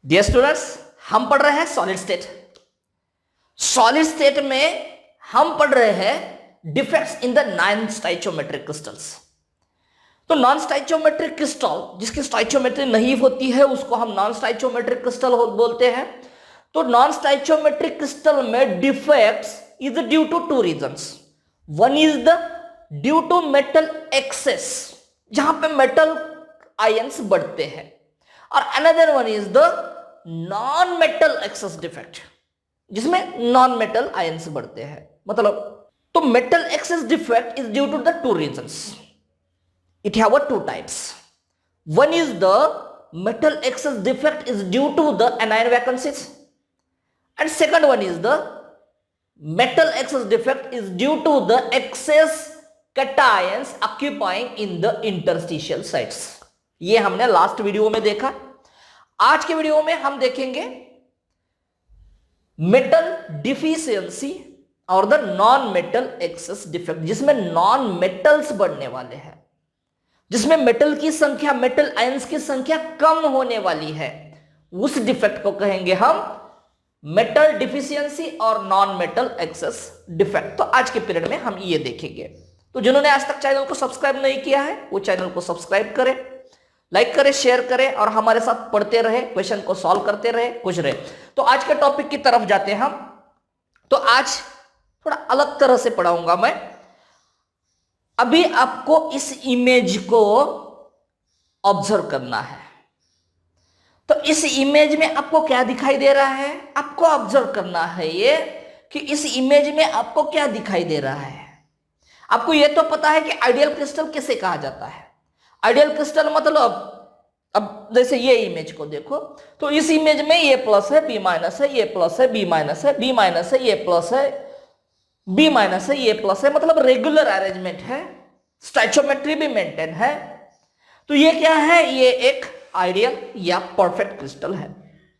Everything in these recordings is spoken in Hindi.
डियर स्टूडेंट्स, हम पढ़ रहे हैं सॉलिड स्टेट। सॉलिड स्टेट में हम पढ़ रहे हैं defects in the non stoichiometric crystals. तो नॉन स्टोइचियोमेट्रिक क्रिस्टल जिसकी स्टोइचियोमेट्री नहीं होती है उसको हम नॉन स्टोइचियोमेट्रिक क्रिस्टल बोलते हैं। तो नॉन स्टोइचियोमेट्रिक क्रिस्टल में defects is due to two reasons. One is the due to metal excess, जहां पे मेटल आयंस बढ़ते हैं, और another one is the non metal excess defect, जिसमें नॉन मेटल आयंस बढ़ते हैं। मतलब तो metal excess defect is due to the two reasons. It have two types. One is the metal excess defect is due to the anion vacancies, and second one is the metal excess defect is due to the excess cations occupying in the interstitial sites. ये हमने लास्ट वीडियो में देखा। आज के वीडियो में हम देखेंगे मेटल डिफिशियंसी और the non metal excess defect, जिसमें नॉन मेटल्स बढ़ने वाले हैं, जिसमें मेटल की संख्या, मेटल आयंस की संख्या कम होने वाली है। उस डिफेक्ट को कहेंगे हम मेटल डिफिशियंसी और नॉन मेटल एक्सेस डिफेक्ट। तो आज के पीरियड में हम ये देखेंगे। तो जिन्होंने आज तक चैनल को सब्सक्राइब नहीं किया है वो चैनल को सब्सक्राइब करें, लाइक करें, शेयर करें और हमारे साथ पढ़ते रहे, क्वेश्चन को सॉल्व करते रहे, कुछ रहे। तो आज के टॉपिक की तरफ जाते हैं हम। तो आज थोड़ा अलग तरह से पढ़ाऊंगा मैं। अभी आपको इस इमेज को ऑब्जर्व करना है। तो इस इमेज में आपको क्या दिखाई दे रहा है, आपको ऑब्जर्व करना है ये कि इस इमेज में आपको क्या दिखाई दे रहा है। आपको ये तो पता है कि आइडियल क्रिस्टल किसे कहा जाता है। आइडियल क्रिस्टल मतलब अब जैसे ये इमेज को देखो, तो इस इमेज में ये प्लस है, बी माइनस है, ये प्लस है, बी माइनस है, बी माइनस है, ये प्लस है, बी माइनस है, ये प्लस है, मतलब रेगुलर अरेंजमेंट है, स्टोइचियोमेट्री भी मेंटेन है। तो ये क्या है, ये एक आइडियल या परफेक्ट क्रिस्टल है।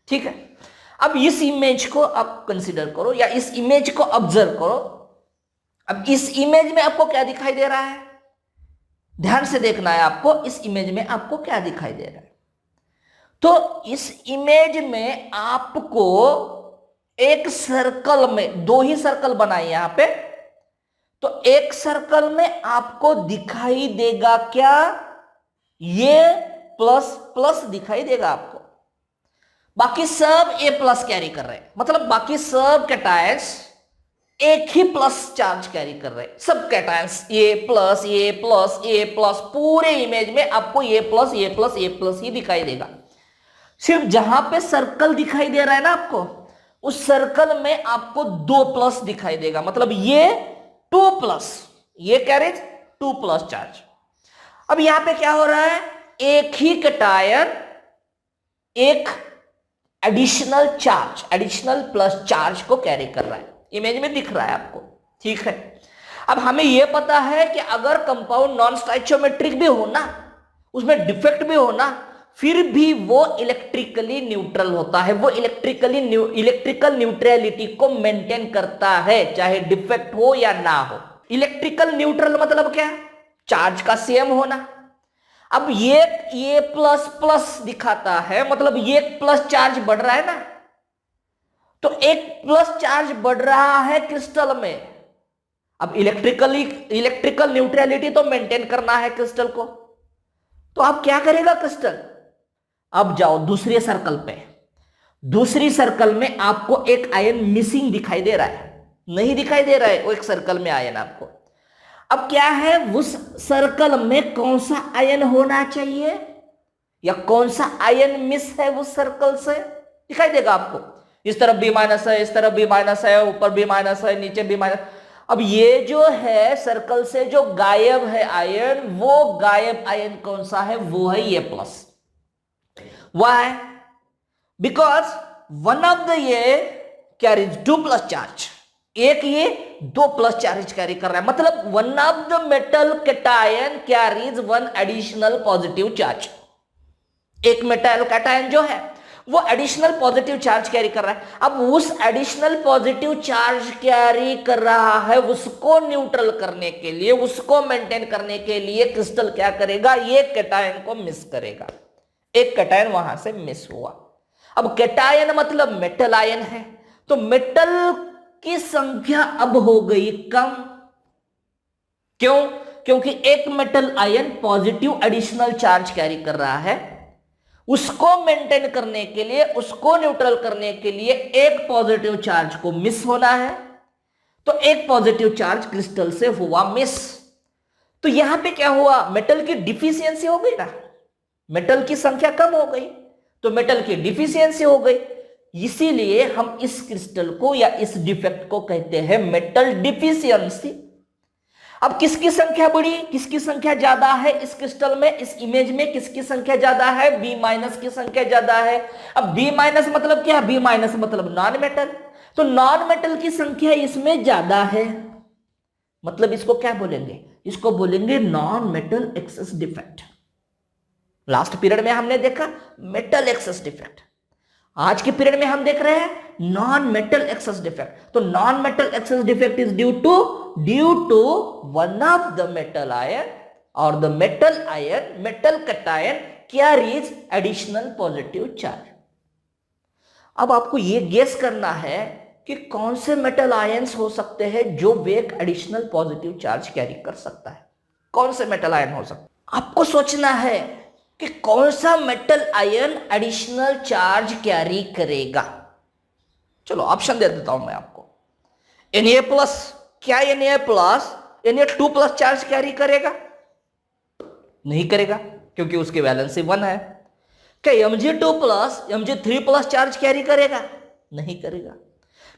ठीक है, अब इस इमेज को आप कंसीडर करो या इस इमेज को ऑब्जर्व करो। अब इस इमेज में आपको क्या दिखाई दे रहा है, ध्यान से देखना है आपको। इस इमेज में आपको क्या दिखाई दे रहा है, तो इस इमेज में आपको एक सर्कल में, दो ही सर्कल बनाए यहां पे, तो एक सर्कल में आपको दिखाई देगा क्या, ये प्लस प्लस दिखाई देगा आपको। बाकी सब ए प्लस कैरी कर रहे हैं, मतलब बाकी सब कैटायंस एक ही प्लस चार्ज कैरी कर रहे हैं। सब cations A plus A plus A plus, पूरे इमेज में आपको ए plus A plus A plus ही दिखाई देगा। सिर्फ जहां पे सर्कल दिखाई दे रहा है ना आपको, उस सर्कल में आपको दो प्लस दिखाई देगा, मतलब ये टू प्लस, ये कैरेज टू प्लस चार्ज। अब यहां पे क्या हो रहा है, एक ही कैटायन एक additional charge, additional plus charge को कैरी कर रहा है, इमेज में दिख रहा है आपको। ठीक है, अब हमें यह पता है कि अगर कंपाउंड नॉन स्टोइचियोमेट्रिक भी हो ना, उसमें डिफेक्ट भी हो ना, फिर भी वो इलेक्ट्रिकली न्यूट्रल होता है। वो इलेक्ट्रिकल न्यूट्रलिटी को मेंटेन करता है, चाहे डिफेक्ट हो या ना हो। इलेक्ट्रिकल न्यूट्रल मतलब क्या, चार्ज का सेम होना। अब ये प्लस प्लस दिखाता है, मतलब ये प्लस चार्ज बढ़ रहा है ना, तो एक प्लस चार्ज बढ़ रहा है क्रिस्टल में। अब इलेक्ट्रिकल न्यूट्रलिटी तो मेंटेन करना है क्रिस्टल को, तो अब क्या करेगा क्रिस्टल, अब जाओ दूसरे सर्कल पे। दूसरी सर्कल में आपको एक आयन मिसिंग दिखाई दे रहा है, नहीं दिखाई दे रहा है वो एक सर्कल में आयन आपको। अब क्या है, उस सर्कल में कौन सा आयन होना चाहिए या कौन सा आयन मिस है उस सर्कल से, दिखाई देगा आपको। इस तरफ बी माइनस है, इस तरफ बी माइनस है, ऊपर बी माइनस है, नीचे बी माइनस। अब ये जो है सर्कल से जो गायब है आयन, वो गायब आयन कौन सा है, वो है ये plus. Why? Because one of the ये carries टू प्लस चार्ज, एक ये दो प्लस चार्ज कैरी कर रहा है, मतलब one of the metal cation carries one additional positive charge. एक मेटल कैटायन जो है वो एडिशनल पॉजिटिव चार्ज कैरी कर रहा है। अब उस एडिशनल पॉजिटिव चार्ज कैरी कर रहा है, उसको न्यूट्रल करने के लिए, उसको मेंटेन करने के लिए क्रिस्टल क्या करेगा, ये कैटायन को मिस करेगा। एक कैटायन वहां से मिस हुआ। अब कैटायन मतलब मेटल आयन है, तो मेटल की संख्या अब हो गई कम। क्यों? क्योंकि एक metal ion positive additional charge carry कर रहा है, उसको मेंटेन करने के लिए, उसको न्यूट्रल करने के लिए एक पॉजिटिव चार्ज को मिस होना है, तो एक पॉजिटिव चार्ज क्रिस्टल से हुआ मिस। तो यहां पे क्या हुआ? मेटल की डिफिशियंसी हो गई ना, मेटल की संख्या कम हो गई, तो मेटल की डिफिशियंसी हो गई। इसीलिए हम इस क्रिस्टल को या इस डिफेक्ट को कहते हैं मेटल डिफिशियंसी। अब किसकी संख्या बढ़ी, किसकी संख्या ज्यादा है इस क्रिस्टल में, इस इमेज में किसकी संख्या ज्यादा है? बी माइनस की संख्या ज्यादा है। अब बी माइनस मतलब क्या? बी माइनस मतलब नॉन मेटल, तो नॉन मेटल की संख्या इसमें ज्यादा है, मतलब इसको क्या बोलेंगे? इसको बोलेंगे non metal excess defect. Last period में हमने देखा मेटल एक्सेस डिफेक्ट, आज के पीरियड में हम देख रहे हैं नॉन मेटल एक्सेस डिफेक्ट। तो non metal excess defect is due to one of the metal ion और the metal ion, metal cation carries additional positive charge. अब आपको यह गेस करना है कि कौन से मेटल आयंस हो सकते हैं जो वे एक एडिशनल पॉजिटिव चार्ज कैरी कर सकता है। कौन से मेटल आयन हो सकते हैं? आपको सोचना है कि कौन सा metal ion additional charge carry करेगा। चलो ऑप्शन दे देता हूं मैं आपको। Na+, क्या Na2+ चार्ज कैरी करेगा? नहीं करेगा, क्योंकि उसकी वैलेंसी 1 है। क्या Mg2+, Mg3+ चार्ज कैरी करेगा? नहीं करेगा।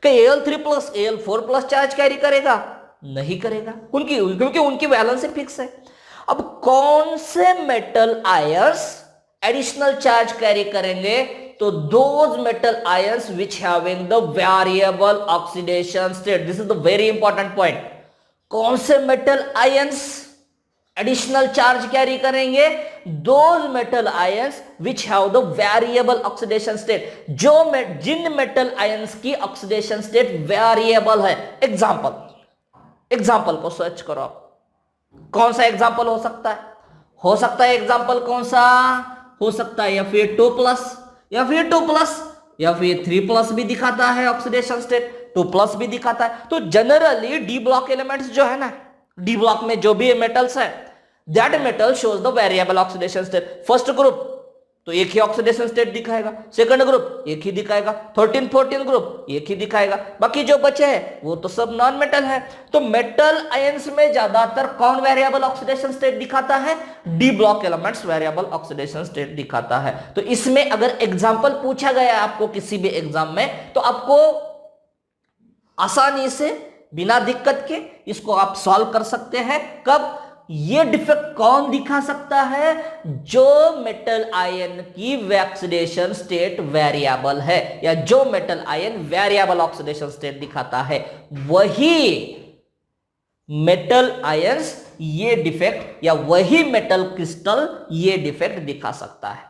क्या Al3+, Al4+ चार्ज कैरी करेगा? नहीं करेगा, क्योंकि उनकी वैलेंसी फिक्स है। अब कौन से metal ions additional charge carry करेंगे? तो those metal ions which having the variable oxidation state. This is the very important point. कौन से metal ions additional charge carry करेंगे? Those metal ions which have the variable oxidation state, जिन मेटल आयंस की ऑक्सीडेशन स्टेट वेरिएबल है। एग्जाम्पल को सर्च करो आप, कौन सा एग्जाम्पल हो सकता है? हो सकता है एग्जाम्पल कौन सा हो सकता है? या फिर 2+, या फिर 2+, या फिर 3+ भी दिखाता है ऑक्सीडेशन स्टेट, 2+ भी दिखाता है। तो जनरली डी ब्लॉक एलिमेंट्स जो है ना, डी ब्लॉक में जो भी मेटल्स है, that metal shows the variable oxidation state. First group तो एक ही ऑक्सीडेशन स्टेट दिखाएगा, सेकंड ग्रुप एक ही दिखाएगा, 13, 14 ग्रुप एक ही दिखाएगा, बाकी जो बचे हैं वो तो सब नॉन मेटल है। तो मेटल आयंस में ज्यादातर कौन वेरिएबल ऑक्सीडेशन स्टेट दिखाता है? D block elements variable oxidation state दिखाता है। तो इसमें अगर एग्जाम्पल पूछा गया आपको किसी भी एग्जाम में, तो आपको आसानी से बिना दिक्कत के इसको आप सॉल्व कर सकते हैं। कब? ये डिफेक्ट कौन दिखा सकता है? जो मेटल आयन की ऑक्सीडेशन स्टेट वेरिएबल है, या जो metal ion variable oxidation state दिखाता है, वही मेटल आयंस ये डिफेक्ट, या वही मेटल क्रिस्टल ये डिफेक्ट दिखा सकता है।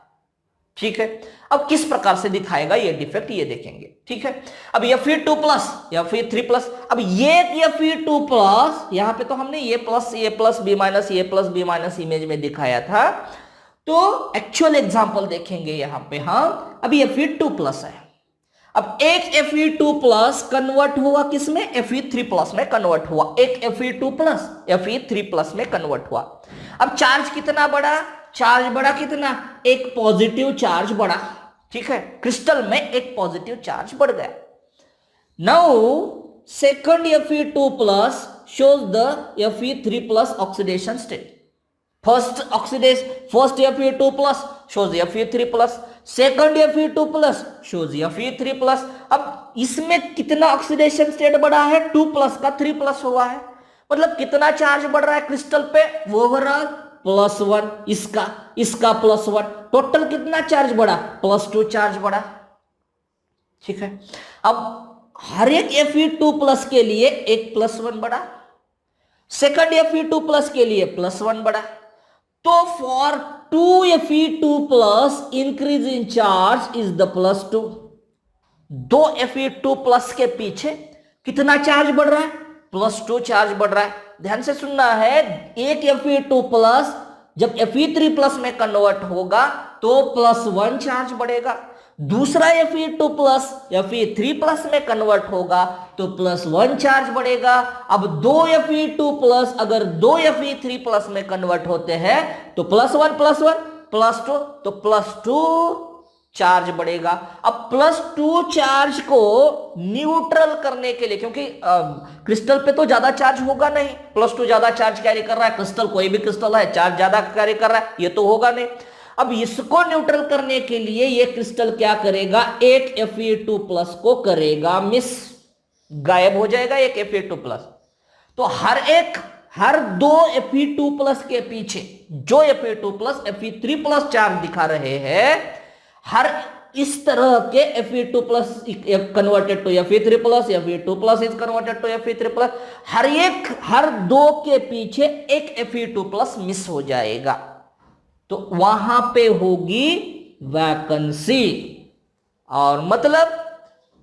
ठीक है, अब किस प्रकार से दिखाएगा ये डिफेक्ट ये देखेंगे। ठीक है, अब Fe2+, Fe3+, अब ये Fe2+, यहां पे तो हमने A+, B-, इमेज में दिखाया था, तो एक्चुअल एग्जांपल देखेंगे यहां पे हम। अब ये Fe2+ है, अब एक Fe2+ कन्वर्ट हुआ किसमें? Fe3+ में कन्वर्ट हुआ। एक Fe2+ Fe3+ में कन्वर्ट हुआ। अब चार्ज कितना बढ़ा? चार्ज बढ़ा कितना? एक पॉजिटिव चार्ज बढ़ा। ठीक है, क्रिस्टल में एक पॉजिटिव चार्ज बढ़ गया। Now second Fe2+ shows the Fe3+ oxidation state. First Fe2+ shows Fe3+, second Fe2+ shows Fe3+। अब इसमें कितना ऑक्सीडेशन स्टेट बढ़ा है? 2+ का 3+ हुआ है, मतलब कितना चार्ज बढ़ रहा है क्रिस्टल पे? ओवरऑल +1, इसका +1, टोटल कितना चार्ज बढ़ा? +2 चार्ज बढ़ा। ठीक है, अब हर एक Fe2+ के लिए एक +1 बढ़ा, सेकंड Fe2+ के लिए +1 बढ़ा। तो for 2 Fe2+ increase in charge is the +2। 2 Fe2+ के पीछे कितना चार्ज बढ़ रहा है? +2 चार्ज बढ़ रहा है। ध्यान से सुनना है, एक Fe2+ जब Fe3+ में कन्वर्ट होगा तो +1 चार्ज बढ़ेगा, दूसरा Fe2 प्लस Fe3 प्लस में कन्वर्ट होगा तो +1 चार्ज बढ़ेगा। अब दो Fe2 प्लस अगर दो Fe3 प्लस में कन्वर्ट होते हैं तो +1 +1 +2 तो +2 चार्ज बढ़ेगा। अब +2 चार्ज को न्यूट्रल करने के लिए, क्योंकि क्रिस्टल पे तो ज्यादा चार्ज होगा नहीं, +2 ज्यादा चार्ज कैरी कर रहा है, क्रिस्टल कोई भी क्रिस्टल है चार्ज ज्यादा कैरी कर रहा है, ये तो होगा नहीं। अब इसको न्यूट्रल करने के लिए ये क्रिस्टल क्या करेगा, एक Fe2 प्लस को करेगा मिस, गायब हो जाएगा एक Fe2 प्लस। तो हर दो Fe2 प्लस के पीछे जो Fe2 plus Fe3 plus charge दिखा रहे हैं, हर इस तरह के Fe2 plus converted to Fe3 plus, Fe2 plus is converted to Fe3 plus, हर दो के पीछे एक Fe2 प्लस मिस हो जाएगा, तो वहां पे होगी वैकेंसी। और मतलब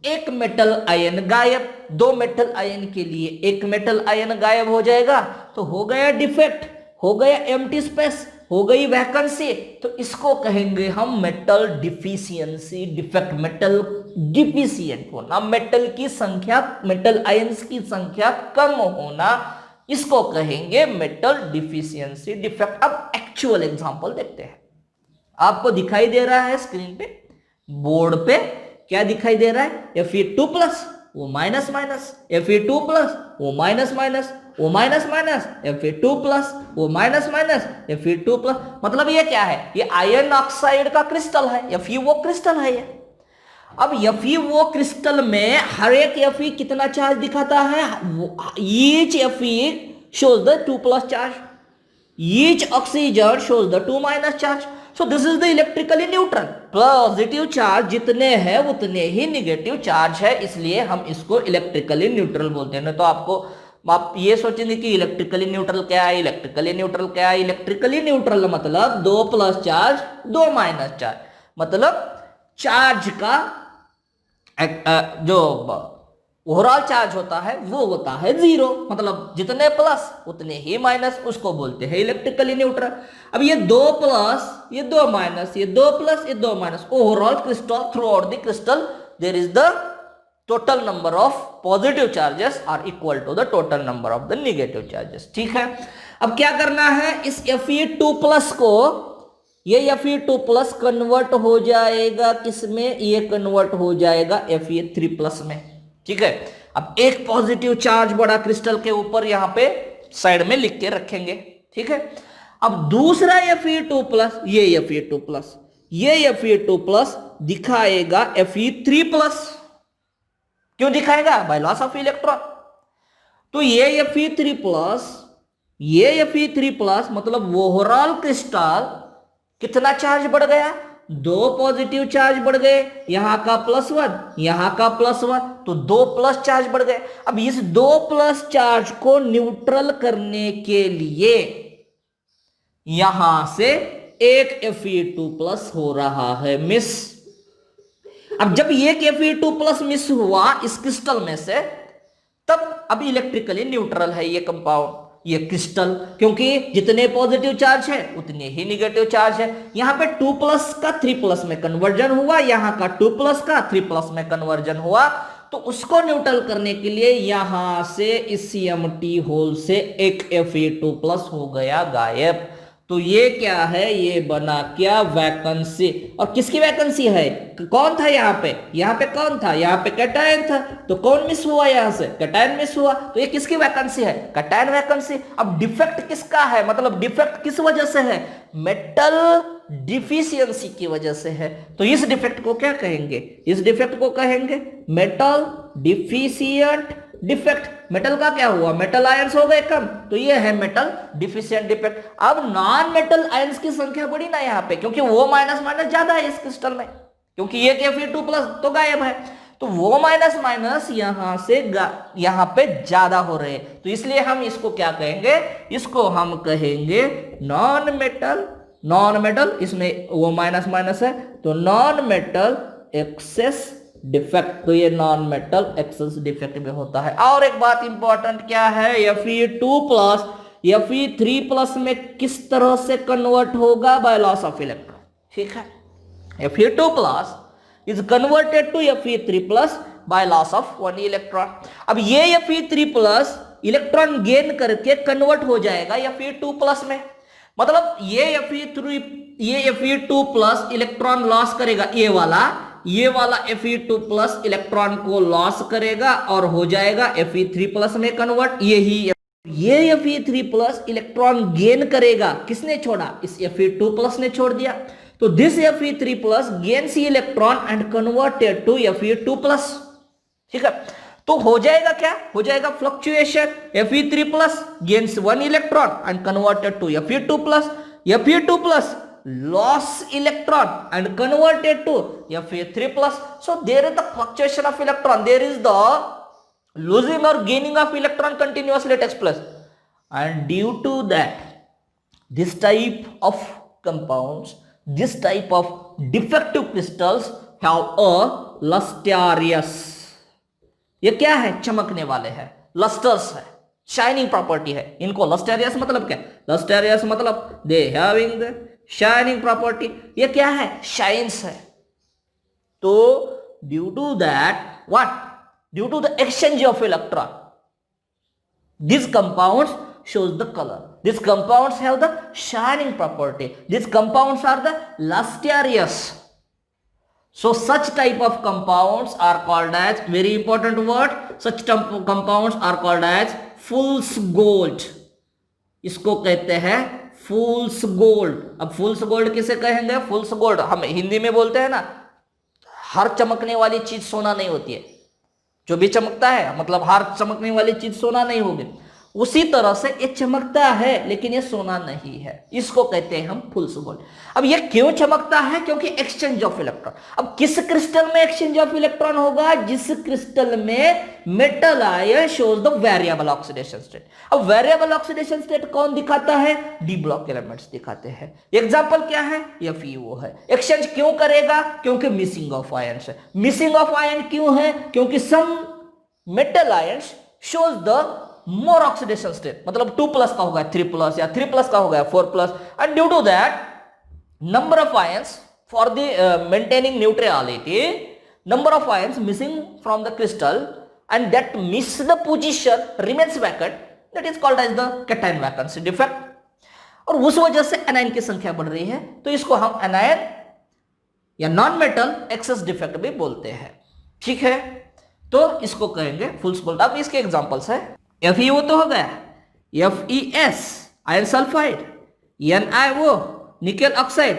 एक मेटल आयन गायब, दो मेटल आयन के लिए एक मेटल आयन गायब हो जाएगा, तो हो गया डिफेक्ट, हो गया एम्प्टी स्पेस, हो गई वैकेंसी। तो इसको कहेंगे हम metal deficiency defect. Metal deficient होना, मेटल की संख्या, मेटल आयंस की संख्या कम होना, इसको कहेंगे मेटल डिफिशियंसी डिफेक्ट। अब एक्चुअल एग्जांपल देखते हैं। आपको दिखाई दे रहा है स्क्रीन पे, बोर्ड पे क्या दिखाई दे रहा है, Fe2 प्लस वो माइनस माइनस, Fe2 प्लस वो माइनस माइनस, वो माइनस माइनस, Fe2 प्लस वो माइनस माइनस, Fe2 प्लस। मतलब ये क्या है, ये आयरन ऑक्साइड का क्रिस्टल है, FeO क्रिस्टल है ये। अब FeO क्रिस्टल में हर एक Fe कितना चार्ज दिखाता है, each Fe shows the 2 plus charge, each oxygen shows the 2 minus charge. So this is the electrically neutral. Positive charge जितने हैं उतने ही निगेटिव चार्ज है, इसलिए हम इसको इलेक्ट्रिकली न्यूट्रल बोलते हैं। तो आप ये सोचेंगे कि इलेक्ट्रिकली न्यूट्रल क्या है, इलेक्ट्रिकली न्यूट्रल क्या है। इलेक्ट्रिकली न्यूट्रल मतलब 2 प्लस चार्ज 2 माइनस चार्ज, मतलब चार्ज का जो ओवरऑल चार्ज होता है वो होता है 0, मतलब जितने प्लस उतने ही माइनस, उसको बोलते हैं इलेक्ट्रिकली न्यूट्रल। अब ये 2 प्लस ये 2 माइनस, ये 2 प्लस ये 2 minus, overall crystal throughout the crystal there is the total number of positive charges are equal to the total number of the negative charges. ठीक है, अब क्या करना है, इस Fe2 प्लस को, ये Fe2 प्लस कन्वर्ट हो जाएगा किसमें, ये कन्वर्ट हो जाएगा Fe3 प्लस में। ठीक है, अब एक पॉजिटिव चार्ज बड़ा क्रिस्टल के ऊपर यहां पे साइड में लिख के रखेंगे। ठीक है, अब दूसरा Fe2 प्लस, ये Fe2 प्लस, ये Fe2 प्लस दिखाएगा Fe3 प्लस। क्यों दिखाएगा, बाय लॉस ऑफ इलेक्ट्रॉन। तो ये Fe3 प्लस, ये Fe3 प्लस, मतलब ओवरऑल क्रिस्टल कितना चार्ज बढ़ गया, 2 पॉजिटिव चार्ज बढ़ गए, यहां का +1 यहां का +1, तो 2 प्लस चार्ज बढ़ गए। अब इस 2 प्लस चार्ज को न्यूट्रल करने के लिए यहां से एक Fe2 प्लस हो रहा है मिस। अब जब एक Fe2 प्लस मिस हुआ इस क्रिस्टल में से, तब अब इलेक्ट्रिकली न्यूट्रल है ये कंपाउंड, ये क्रिस्टल, क्योंकि जितने पॉजिटिव चार्ज है उतने ही नेगेटिव चार्ज है। यहां पे 2 प्लस का 3 प्लस में कन्वर्जन हुआ, यहां का 2 प्लस का 3 प्लस में कन्वर्जन हुआ, तो उसको न्यूट्रल करने के लिए यहां से इस CMT होल से एक Fe2 प्लस हो गया गायब। तो ये क्या है, ये बना क्या, वैकेंसी। और किसकी वैकेंसी है, कौन था यहां पे कौन था, यहां पे कैटायन था, तो कौन मिस हुआ, यहां से कैटायन मिस हुआ, तो ये किसकी वैकेंसी है, कैटायन वैकेंसी। अब डिफेक्ट किसका है, मतलब डिफेक्ट किस वजह से है, मेटल डिफिशियंसी की वजह से है। तो इस डिफेक्ट को क्या कहेंगे, इस डिफेक्ट को कहेंगे मेटल डिफिशियंट डिफेक्ट। मेटल का क्या हुआ, मेटल आयंस हो गए कम, तो ये है मेटल डिफिशियंट डिफेक्ट। अब नॉन मेटल आयंस की संख्या बढ़ी ना यहाँ पे, क्योंकि वो माइनस माइनस ज्यादा है इस क्रिस्टल में, क्योंकि ये Fe2 प्लस तो गायब है, तो वो माइनस माइनस यहां से यहां पे ज्यादा हो रहे हैं, तो इसलिए हम इसको क्या कहेंगे, इसको हम कहेंगे नॉन मेटल। नॉन मेटल, इसमें वो माइनस माइनस है, तो नॉन मेटल एक्सेस डिफेक्ट, तो ये नॉन मेटल एक्सेस डिफेक्ट में होता है। और एक बात इंपॉर्टेंट क्या है, Fe2 प्लस Fe3 प्लस में किस तरह से कन्वर्ट होगा, बाय लॉस ऑफ इलेक्ट्रॉन। ठीक है, Fe2 plus is converted to Fe3 plus by loss of 1 electron. अब ये Fe3 plus इलेक्ट्रॉन गेन करके कन्वर्ट हो जाएगा Fe2 प्लस में, मतलब ये Fe2 प्लस इलेक्ट्रॉन लॉस करेगा, ये वाला Fe2 प्लस इलेक्ट्रॉन को लॉस करेगा और हो जाएगा Fe3 प्लस में कन्वर्ट। ये Fe3 प्लस इलेक्ट्रॉन गेन करेगा, किसने छोड़ा, इस Fe2 प्लस ने छोड़ दिया। तो this Fe3 plus gains electron and converted to Fe2 plus. ठीक है, तो हो जाएगा क्या, हो जाएगा fluctuation, Fe3 plus gains 1 electron and converted to Fe2 plus, Fe2 plus loss electron and converted to Fe3 plus. So there is the fluctuation of electron, there is the losing or gaining of electron continuously takes place, and due to that this type of compounds, this type of defective crystals have a lustrous, ये क्या है, चमकने वाले हैं, लस्टर्स है, शाइनिंग प्रॉपर्टी है इनको। लस्टेरियस मतलब क्या, लस्टेरियस मतलब they having the shining property, ये क्या है, शाइन्स है। तो due to that what, due to the exchange of electron this compounds shows the color, these compounds have the shining property, these compounds are the lustrous. So such type of compounds are called as, very important word, such compounds are called as fool's gold, इसको कहते हैं फूल्स गोल्ड। अब फूल्स गोल्ड किसे कहेंगे, फूल्स गोल्ड हम हिंदी में बोलते हैं ना, हर चमकने वाली चीज सोना नहीं होती है, जो भी चमकता है मतलब हर चमकने वाली चीज सोना नहीं होगी, उसी तरह से ये चमकता है लेकिन ये सोना नहीं है, इसको कहते हैं हम फूल्स गोल्ड। अब ये क्यों चमकता है, क्योंकि एक्सचेंज ऑफ इलेक्ट्रॉन। अब किस क्रिस्टल में एक्सचेंज ऑफ इलेक्ट्रॉन होगा, जिस क्रिस्टल में metal ion shows the variable oxidation state. अब वेरिएबल ऑक्सीडेशन स्टेट कौन दिखाता है, डी ब्लॉक एलिमेंट्स दिखाते हैं। एग्जांपल क्या है, FeO है। एक्सचेंज क्यों करेगा, क्योंकि मिसिंग ऑफ आयन है। मिसिंग ऑफ आयन क्यों है, क्योंकि some metal ions shows the more oxidation state, मतलब 2 प्लस का होगा 3 प्लस, या 3 प्लस का होगा 4 plus, and due to that number of ions for the maintaining neutrality, number of ions missing from the crystal and that miss the position remains vacant, that is called as the cation vacancy defect, और उस वजह से एनायन की संख्या बढ़ रही है, तो इसको हम एनायन या नॉन मेटल एक्सेस डिफेक्ट भी बोलते हैं। ठीक है, तो इसको कहेंगे फूल्स गोल्ड। अब इसके एग्जांपल्स है, FeO तो हो गया, FeS iron sulphide, NiO nickel oxide.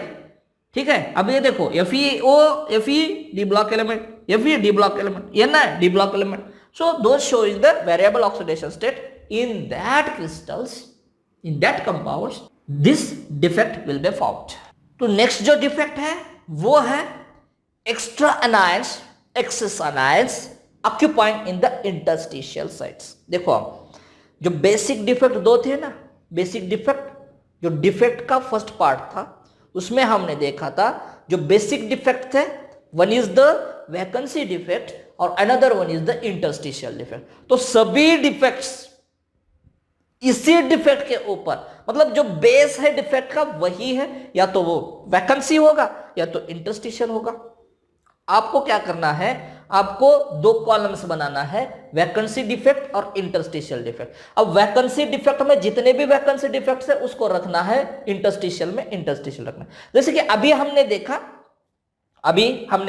ठीक है, अब ये देखो FeO, Fe D block element, Fe D block element, Ni D block element. So those showing the variable oxidation state in that crystals, in that compounds, this defect will be found. तो नेक्स्ट जो डिफेक्ट है वो है extra anions, excess anions occupying in the interstitial sites. देखो जो बेसिक डिफेक्ट दो थे ना, बेसिक डिफेक्ट, जो डिफेक्ट का फर्स्ट पार्ट था उसमें हमने देखा था जो बेसिक डिफेक्ट थे, one is the vacancy defect और another one is the interstitial defect. तो सभी डिफेक्ट्स इसी डिफेक्ट के ऊपर, मतलब जो बेस है डिफेक्ट का वही है, या तो वो वैकेंसी होगा या तो इंटरस्टिशियल होगा। आपको क्या करना है, आपको 2 कॉलम्स बनाना है, वैकेंसी डिफेक्ट और इंटरस्टिशियल डिफेक्ट। अब वैकेंसी डिफेक्ट में जितने भी वैकेंसी डिफेक्ट्स है उसको रखना है, इंटरस्टिशियल में इंटरस्टिशियल रखना है। जैसे कि अभी हमने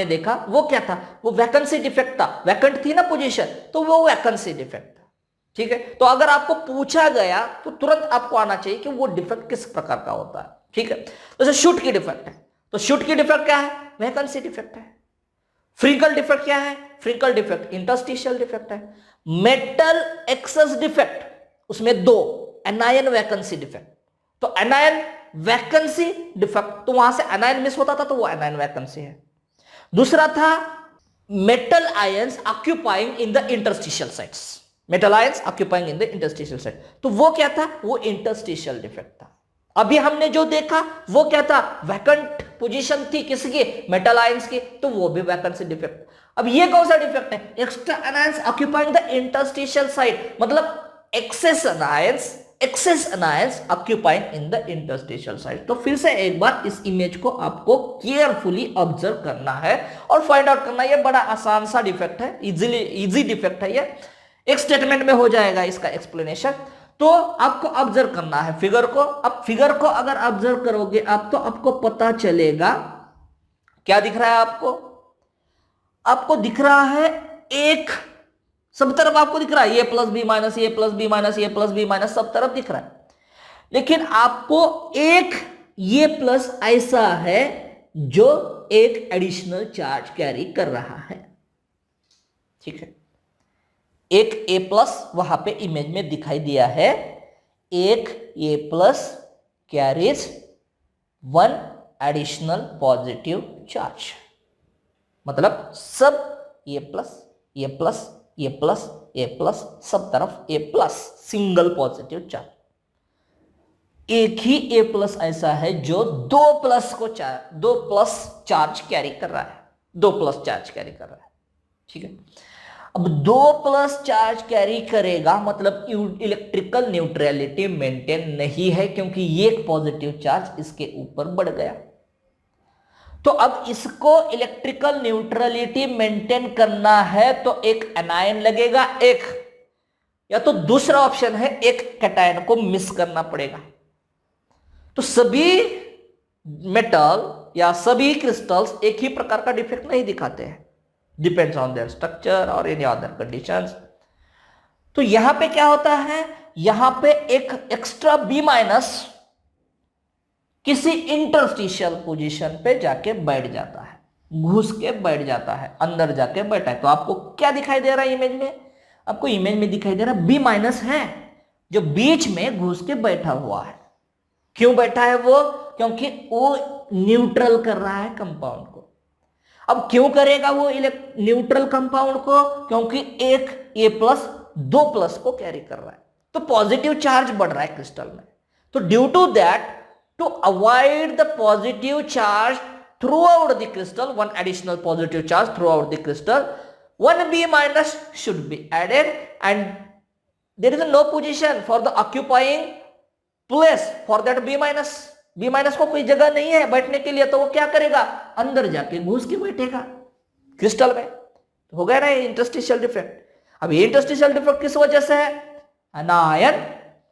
देखा वो क्या था, वो वैकेंसी डिफेक्ट था, वैकेंट थी ना पोजीशन, तो वो वैकेंसी डिफेक्ट था। ठीक है, तो अगर आपको पूछा गया तो तुरंत आपको आना चाहिए कि वो डिफेक्ट किस प्रकार का होता है। ठीक है, जैसे शूट की डिफेक्ट है, तो शूट की डिफेक्ट क्या है, वैकेंसी डिफेक्ट है। फ्रिंकल डिफेक्ट क्या है, फ्रिंकल डिफेक्ट इंटरस्टिशियल डिफेक्ट है। मेटल एक्सेस डिफेक्ट, उसमें 2, एनायन वैकेंसी डिफेक्ट, तो एनायन वैकेंसी डिफेक्ट, तो वहां से एनायन मिस होता था तो वो एनायन वैकेंसी है। दूसरा था metal ions occupying in the interstitial sites, metal ions occupying in the interstitial site, तो वो क्या था, वो इंटरस्टिशियल डिफेक्ट था। अभी हमने जो देखा वो क्या था, वैकेंट पोजीशन थी किसकी, मेटल आयंस की, तो वो भी वैकेंसी डिफेक्ट। अब ये कौन सा डिफेक्ट है, extra anions occupying the interstitial site, मतलब excess anions excess anions occupying in the interstitial site। तो फिर से एक बार इस इमेज को आपको केयरफुली ऑब्जर्व करना है और फाइंड आउट करना है। ये बड़ा आसान सा डिफेक्ट है, इजी डिफेक्ट है, ये एक स्टेटमेंट में हो जाएगा इसका एक्सप्लेनेशन। तो आपको ऑब्जर्व करना है फिगर को। अब फिगर को अगर ऑब्जर्व करोगे आप तो आपको पता चलेगा क्या दिख रहा है आपको। आपको दिख रहा है एक, सब तरफ आपको दिख रहा है ए प्लस बी माइनस, ए प्लस बी माइनस, ए प्लस बी माइनस, सब तरफ दिख रहा है। लेकिन आपको एक ये प्लस ऐसा है जो एक एडिशनल चार्ज कैरी कर रहा है, ठीक है। एक ए प्लस वहां पे इमेज में दिखाई दिया है, एक A plus carries one additional positive charge, मतलब सब A plus A plus A plus A plus, सब तरफ A plus, single positive charge. एक ही ए प्लस ऐसा है जो दो प्लस चार्ज कैरी कर रहा है, दो प्लस चार्ज कैरी कर रहा है, ठीक है। अब दो प्लस चार्ज कैरी करेगा मतलब इलेक्ट्रिकल न्यूट्रलिटी मेंटेन नहीं है, क्योंकि एक पॉजिटिव चार्ज इसके ऊपर बढ़ गया। तो अब इसको इलेक्ट्रिकल न्यूट्रलिटी मेंटेन करना है तो एक एनायन लगेगा, एक, या तो दूसरा ऑप्शन है एक कैटायन को मिस करना पड़ेगा। तो सभी मेटल या सभी क्रिस्टल्स एक ही प्रकार का डिफेक्ट नहीं दिखाते हैं, डिपेंड्स ऑन देयर स्ट्रक्चर और एनी अदर कंडीशंस। तो यहां पे क्या होता है, यहां पे एक एक्स्ट्रा बी माइनस किसी इंटरस्टिशियल पोजीशन पे जाके बैठ जाता है, घुस के बैठ जाता है, अंदर जाके बैठा है। तो आपको क्या दिखाई दे रहा है इमेज में, आपको इमेज में दिखाई दे रहा है बी माइनस है जो बीच में घुस के बैठा हुआ है। क्यों बैठा है वो, क्योंकि वो न्यूट्रल कर रहा है कंपाउंड को। अब क्यों करेगा वो न्यूट्रल कंपाउंड को, क्योंकि एक ए प्लस दो प्लस को कैरी कर रहा है, तो पॉजिटिव चार्ज बढ़ रहा है क्रिस्टल में। तो due to that, to avoid the positive charge throughout the crystal, one additional positive charge throughout the crystal, one B minus should be added, and there is no position for the occupying place for that B minus। B minus को कोई जगह नहीं है बैठने के लिए, तो वो क्या करेगा, अंदर जाके घुस के बैठेगा क्रिस्टल में। तो हो गया ना ये इंटरस्टिशियल डिफेक्ट। अब ये इंटरस्टिशियल डिफेक्ट किस वजह से है, anion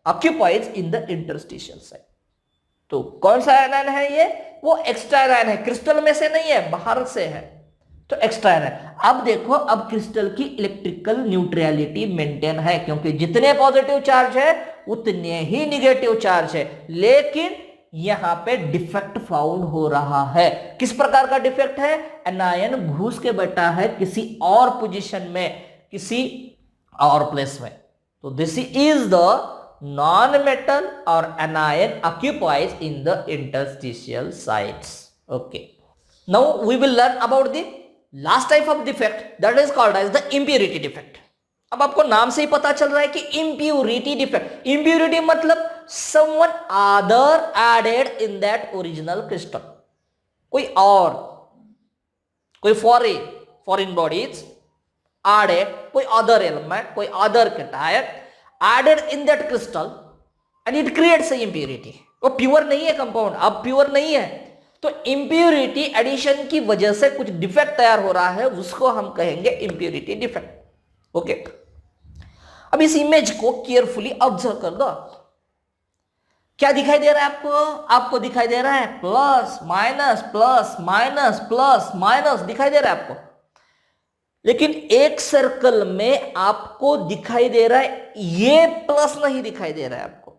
occupies in the interstitial site। तो कौन सा एनायन है ये, वो एक्स्ट्रा एनायन है, क्रिस्टल में से नहीं है, बाहर से है, तो एक्स्ट्रा एनायन। अब देखो, अब क्रिस्टल की इलेक्ट्रिकल न्यूट्रलिटी मेंटेन है, क्योंकि जितने पॉजिटिव चार्ज है उतने ही निगेटिव चार्ज है। लेकिन यहां पे डिफेक्ट फाउंड हो रहा है। किस प्रकार का डिफेक्ट है, एनायन घुस के बैठा है किसी और पोजीशन में, किसी और प्लेस में। तो this is the non-metal or anion occupies in the interstitial sites। Okay, now we will learn about the last type of defect, that is called as the impurity defect। अब आपको नाम से ही पता चल रहा है कि impurity defect। impurity मतलब someone other added in that original crystal, कोई और, कोई foreign bodies added, कोई other element, कोई other cation added in that crystal and it creates a impurity। वो प्योर नहीं है कंपाउंड, अब प्योर नहीं है, तो impurity एडिशन की वजह से कुछ डिफेक्ट तैयार हो रहा है, उसको हम कहेंगे impurity डिफेक्ट। ओके, अब इस इमेज को केयरफुली ऑब्जर्व कर दो। क्या दिखाई दे रहा है आपको, आपको दिखाई दे रहा है plus minus plus minus plus minus दिखाई दे रहा है आपको। लेकिन एक सर्कल में आपको दिखाई दे रहा है ये प्लस नहीं दिखाई दे रहा है आपको।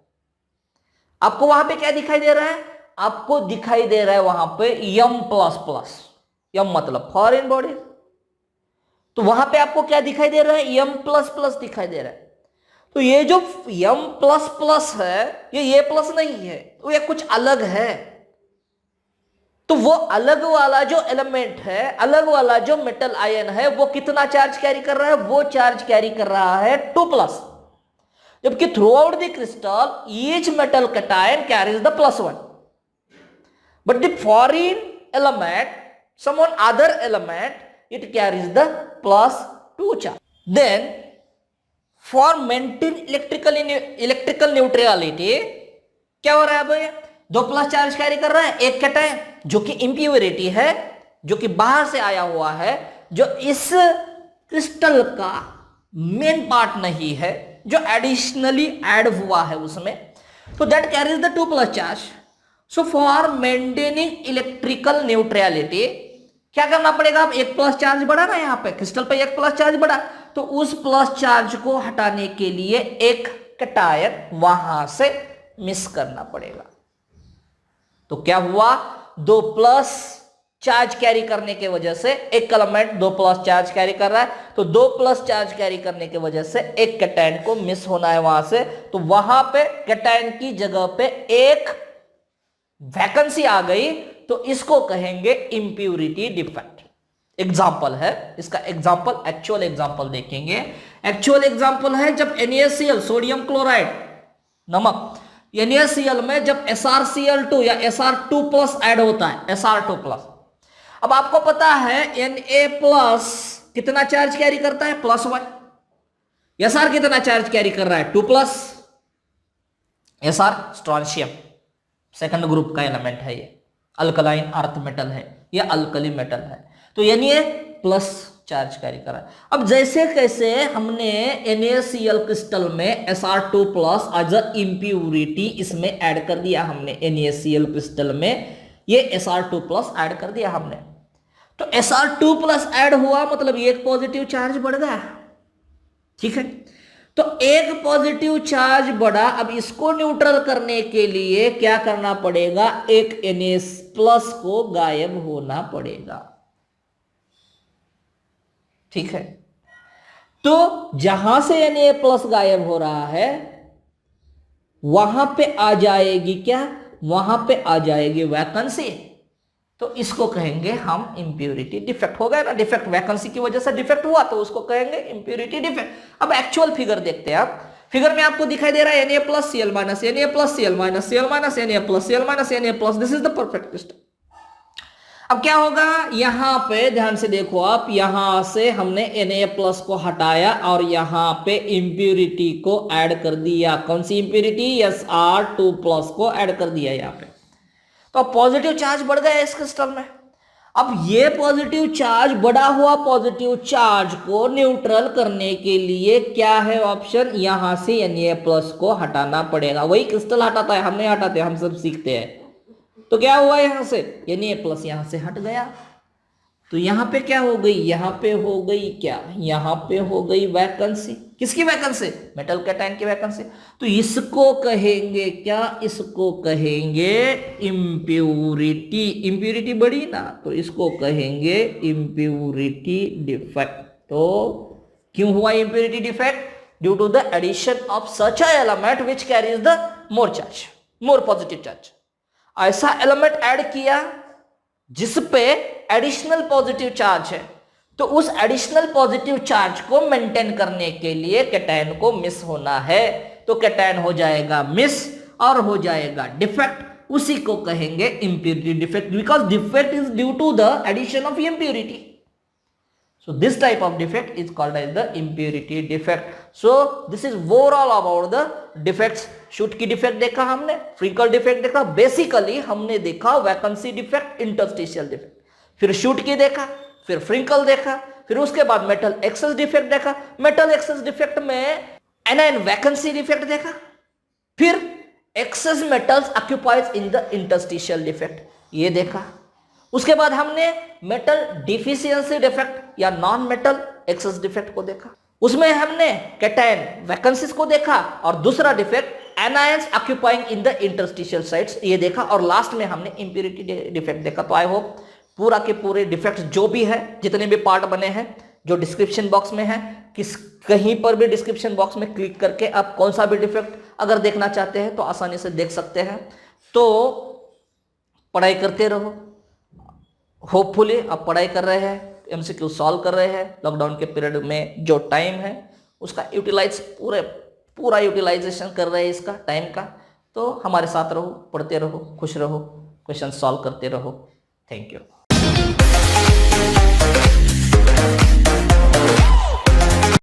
आपको वहां पे क्या दिखाई दे रहा है, आपको दिखाई दे रहा है वहां पे यम प्लस प्लस, यम मतलब फॉरेन बॉडी। तो वहां पे आपको क्या दिखाई दे रहा है, यम प्लस प्लस दिखाई दे रहा है। तो ये जो यम प्लस प्लस है ये प्लस नहीं है, तो ये कुछ अलग है। तो वो अलग वाला जो एलिमेंट है, अलग वाला जो मेटल आयन है, वो कितना चार्ज कैरी कर रहा है, वो चार्ज कैरी कर रहा है 2+। जबकि through out the crystal each metal cation carries the +1, but the foreign element, some other element, it carries the +2 charge। Then for maintain electrical neutrality क्या हो रहा है भाई, 2 प्लस चार्ज कैरी कर रहा है एक कैटायन जो कि इम्प्योरिटी है, जो कि बाहर से आया हुआ है, जो इस क्रिस्टल का मेन पार्ट नहीं है, जो एडिशनली ऐड हुआ है उसमें, तो that carries the 2 plus charge. So for maintaining electrical neutrality क्या करना पड़ेगा, अब 1 प्लस चार्ज बढ़ा ना, यहां पे क्रिस्टल पे 1 प्लस चार्ज बढ़ा, तो उस प्लस चार्ज को हटाने के लिए एक कैटायन वहां से मिस करना पड़ेगा। तो क्या हुआ, 2 प्लस चार्ज कैरी करने के वजह से एक एलिमेंट 2 प्लस चार्ज कैरी कर रहा है, तो 2 प्लस चार्ज कैरी करने की वजह से एक कैटायन को मिस होना है वहां से, तो वहां पे कैटायन की जगह पे एक वैकेंसी आ गई, तो इसको कहेंगे इंप्यूरिटी डिफेक्ट। एग्जाम्पल है इसका, एग्जाम्पल एक्चुअल एग्जाम्पल देखेंगे। एक्चुअल एग्जाम्पल है जब NaCl सोडियम क्लोराइड नमक, NaCl में जब SrCl2 या Sr2 प्लस ऐड होता है, Sr2 प्लस। अब आपको पता है Na प्लस कितना चार्ज कैरी करता है, +1। Sr कितना चार्ज कैरी कर रहा है, 2 plus. Sr strontium second group का एलिमेंट है, ये अल्कलाइन अर्थ मेटल है, ये अल्कली मेटल है, तो Na प्लस चार्ज कैरी कर रहा है। अब जैसे कैसे हमने NaCl क्रिस्टल में Sr2 plus as a impurity इसमें ऐड कर दिया, हमने NaCl क्रिस्टल में ये Sr2 प्लस ऐड कर दिया हमने, तो Sr2 प्लस ऐड हुआ मतलब एक पॉजिटिव चार्ज बढ़ गया, ठीक है। तो एक पॉजिटिव चार्ज बढ़ा, अब इसको न्यूट्रल करने के लिए क्या करना पड़ेगा, एक Na प्लस को गायब होना पड़ेगा, ठीक है। तो जहां से Na प्लस गायब हो रहा है वहां पे आ जाएगी क्या, वहां पे आ जाएगी वैकेंसी, तो इसको कहेंगे हम इंप्योरिटी डिफेक्ट। हो गया ना, डिफेक्ट वैकेंसी की वजह से डिफेक्ट हुआ तो उसको कहेंगे इंप्योरिटी डिफेक्ट। अब एक्चुअल फिगर देखते हैं आप, फिगर में आपको दिखाई दे रहा है Na plus Cl minus, Na plus Cl minus, Cl minus, Na plus Cl minus, Na plus, this is the perfect crystal. अब क्या होगा, यहां पे ध्यान से देखो आप, यहां से हमने Na प्लस को हटाया और यहां पे इंप्योरिटी को ऐड कर दिया। कौन सी इंप्योरिटी, Sr2 प्लस को ऐड कर दिया यहां पे, तो पॉजिटिव चार्ज बढ़ गया इस क्रिस्टल में। अब ये पॉजिटिव चार्ज, बढ़ा हुआ पॉजिटिव चार्ज को न्यूट्रल करने के लिए क्या है ऑप्शन, यहां से Na प्लस को हटाना पड़ेगा। वही क्रिस्टल हटाता है, हम नहीं हटाते, हम सब सीखते हैं। तो क्या हुआ, यहां से Na प्लस यहां से हट गया, तो यहां पे क्या हो गई, यहां पे हो गई क्या, यहां पे हो गई वैकेंसी। किसकी वैकेंसी, मेटल कैटायन की वैकेंसी। तो इसको कहेंगे क्या, इसको कहेंगे इंप्योरिटी। इंप्योरिटी बढ़ी ना, तो इसको कहेंगे इंप्योरिटी डिफेक्ट। तो क्यों हुआ impurity defect, due to the addition of such a element which carries the more charge, more positive charge. ऐसा एलिमेंट ऐड किया जिस पे एडिशनल पॉजिटिव चार्ज है, तो उस एडिशनल पॉजिटिव चार्ज को मेंटेन करने के लिए कैटायन को मिस होना है, तो कैटायन हो जाएगा मिस और हो जाएगा डिफेक्ट। उसी को कहेंगे impurity defect, because defect is due to the addition of impurity. So this type of defect is called as the impurity defect. So this is overall about the defects. Schottky defect देखा हमने, फ्रिंकल डिफेक्ट देखा, बेसिकली हमने देखा वैकेंसी डिफेक्ट, इंटरस्टिशियल डिफेक्ट, फिर शूट की देखा, फिर फ्रिंकल देखा, फिर उसके बाद मेटल एक्सेस डिफेक्ट देखा, मेटल एक्सेस डिफेक्ट में एनायन वैकेंसी डिफेक्ट देखा, फिर excess metals occupies in the interstitial defect ये देखा। उसके बाद हमने मेटल डिफिशियंसी डिफेक्ट या नॉन मेटल एक्सेस डिफेक्ट को देखा, उसमें हमने कैटायन वैकेंसीज को देखा, और दूसरा defect anions occupying in the interstitial sites ये देखा, और लास्ट में हमने इंप्योरिटी डिफेक्ट देखा। तो आई होप पूरा के पूरे डिफेक्ट्स जो भी है, जितने भी पार्ट बने हैं, जो डिस्क्रिप्शन बॉक्स में है, किस कहीं पर भी डिस्क्रिप्शन बॉक्स में क्लिक करके आप कौन सा भी डिफेक्ट अगर देखना चाहते हैं तो आसानी से देख सकते हैं। तो पढ़ाई करते रहो, होपफुली आप पढ़ाई कर रहे हैं, एमसीक्यू सॉल्व कर रहे हैं, लॉकडाउन के पीरियड में जो टाइम है उसका यूटिलाइज पूरा यूटिलाइजेशन कर रहे हैं इसका टाइम का। तो हमारे साथ रहो, पढ़ते रहो, खुश रहो, क्वेश्चन सॉल्व करते रहो। Thank you.